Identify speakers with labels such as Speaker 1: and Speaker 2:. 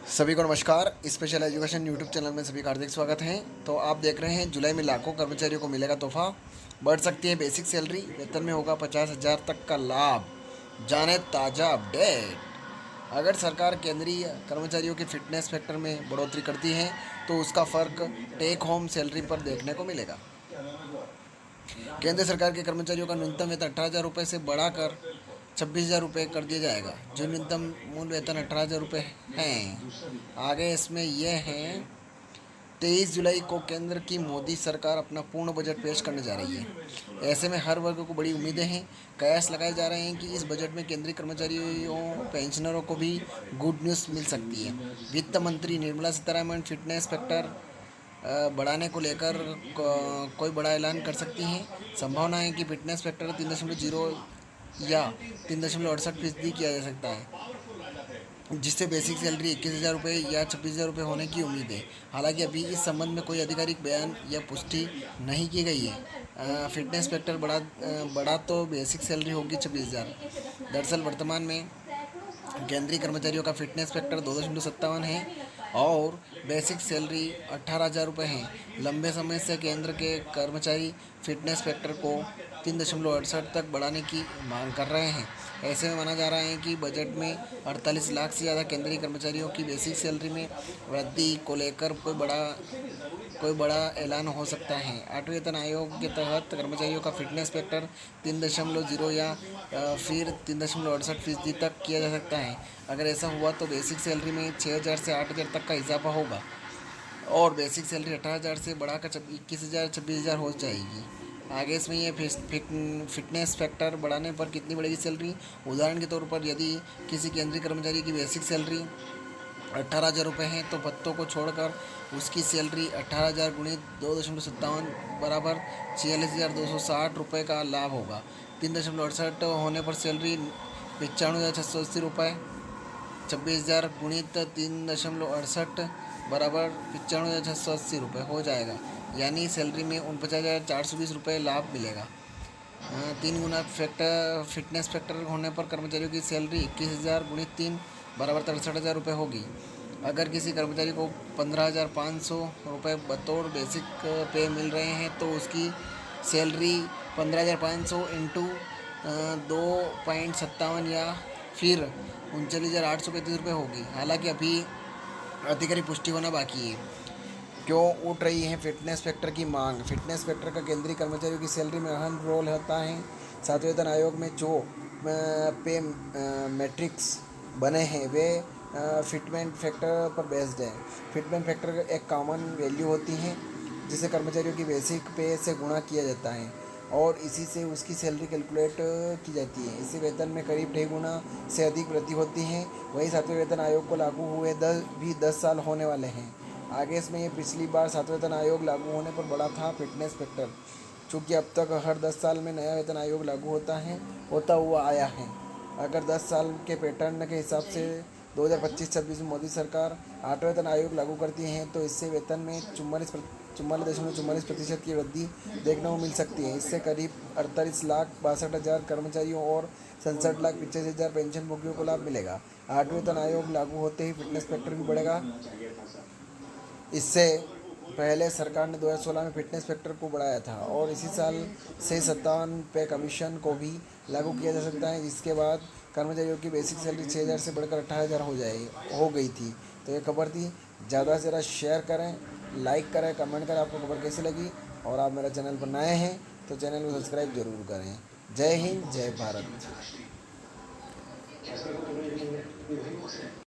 Speaker 1: सभी को नमस्कार। स्पेशल एजुकेशन यूट्यूब चैनल में सभी का हार्दिक स्वागत है। तो आप देख रहे हैं जुलाई में लाखों कर्मचारियों को मिलेगा तोहफा, बढ़ सकती है बेसिक सैलरी, वेतन में होगा 50,000 तक का लाभ। जाने ताज़ा अपडेट। अगर सरकार केंद्रीय कर्मचारियों के फिटनेस फैक्टर में बढ़ोतरी करती है तो उसका फ़र्क टेक होम सैलरी पर देखने को मिलेगा। केंद्र सरकार के कर्मचारियों का न्यूनतम वेतन 18,000 रुपये से बढ़ाकर 26,000 रुपये कर दिया जाएगा। जो न्यूनतम मूल वेतन 18,000 रुपये हैं। आगे इसमें यह है, 23 जुलाई को केंद्र की मोदी सरकार अपना पूर्ण बजट पेश करने जा रही है। ऐसे में हर वर्ग को बड़ी उम्मीदें हैं। कयास लगाए जा रहे हैं कि इस बजट में केंद्रीय कर्मचारियों पेंशनरों को भी गुड न्यूज़ मिल सकती है। वित्त मंत्री निर्मला सीतारमण फिटनेस फैक्टर बढ़ाने को लेकर कोई बड़ा ऐलान कर सकती हैं। संभावना है कि फिटनेस फैक्टर 3.0 या 3.68% किया जा सकता है, जिससे बेसिक सैलरी 21,000 रुपये या 26,000 रुपये होने की उम्मीद है। हालांकि अभी इस संबंध में कोई आधिकारिक बयान या पुष्टि नहीं की गई है। फिटनेस फैक्टर बढ़ा तो बेसिक सैलरी होगी 26,000। दरअसल वर्तमान में केंद्रीय कर्मचारियों का फिटनेस फैक्टर 2.57 है और बेसिक सैलरी 18,000 रुपये है। लंबे समय से केंद्र के कर्मचारी फिटनेस फैक्टर को 3.68 तक बढ़ाने की मांग कर रहे हैं। ऐसे में माना जा रहा है कि बजट में 48 लाख से ज़्यादा केंद्रीय कर्मचारियों की बेसिक सैलरी में वृद्धि को लेकर कोई बड़ा ऐलान हो सकता है। 8वें वेतन आयोग के तहत कर्मचारियों का फिटनेस फैक्टर 3.0 या फिर 3.68% तक किया जा सकता है। अगर ऐसा हुआ तो बेसिक सैलरी में 6,000 से 8,000 तक का इजाफा होगा और बेसिक सैलरी 18,000 से बढ़ाकर 21,000 26,000 हो जाएगी। आगे इसमें ये फिटनेस फैक्टर बढ़ाने पर कितनी बढ़ेगी सैलरी। उदाहरण के तौर पर यदि किसी केंद्रीय कर्मचारी की बेसिक सैलरी 18,000 रुपये है तो भत्तों को छोड़कर उसकी सैलरी 18,000 गुणित 2.57 बराबर 46,260 रुपये का लाभ होगा। 3.68 होने पर सैलरी 95,680 रुपये, 26,000 गुणित 3.68 बराबर 95,680 रुपये हो जाएगा। यानी सैलरी में 49,420 रुपये लाभ मिलेगा। 3 गुना फिटनेस फैक्टर होने पर कर्मचारियों की सैलरी 21,000 गुणित 3 बराबर 63,000 रुपये होगी। अगर किसी कर्मचारी को 15,500 रुपये बतौर बेसिक पे मिल रहे हैं तो उसकी सैलरी 15,500 इंटू 2.57 या फिर 39,835 रुपये होगी। हालांकि अभी आधिकारिक पुष्टि होना बाकी है। क्यों उठ रही है फिटनेस फैक्टर की मांग। फिटनेस फैक्टर का केंद्रीय कर्मचारियों की सैलरी में अहम रोल होता है। सातवें वेतन आयोग में जो पे मैट्रिक्स बने हैं वे फिटमेंट फैक्टर पर बेस्ड है। फिटमेंट फैक्टर एक कॉमन वैल्यू होती है जिसे कर्मचारियों की बेसिक पे से गुणा किया जाता है और इसी से उसकी सैलरी कैलकुलेट की जाती है। इससे वेतन में करीब 2.5 गुना से अधिक वृद्धि होती है। वही सातवें वेतन आयोग को लागू हुए 10 साल होने वाले हैं। आगे इसमें ये पिछली बार सातवें वेतन आयोग लागू होने पर बढ़ा था फिटनेस फैक्टर, चूँकि अब तक हर 10 साल में नया वेतन आयोग लागू होता हुआ आया है। अगर 10 साल के पैटर्न के हिसाब से 2025-26 में मोदी सरकार 8वें वेतन आयोग लागू करती है तो इससे वेतन में 44.44% की वृद्धि देखने को मिल सकती है। इससे करीब 48,62,000 कर्मचारियों और 67,85,000 पेंशनभोगियों को लाभ मिलेगा। 8वें वेतन आयोग लागू होते ही फिटनेस फैक्टर भी बढ़ेगा। इससे पहले सरकार ने 2016 में फिटनेस फैक्टर को बढ़ाया था और इसी साल से 57 पे कमीशन को भी लागू किया जा सकता है, जिसके बाद कर्मचारियों की बेसिक सैलरी 6,000 से बढ़कर 18,000 हो गई थी। तो ये खबर थी। ज़्यादा से ज़्यादा शेयर करें, लाइक करें, कमेंट करें आपको खबर कैसी लगी। और आप मेरे चैनल पर नए हैं तो चैनल को सब्सक्राइब जरूर करें। जय हिंद, जय भारत।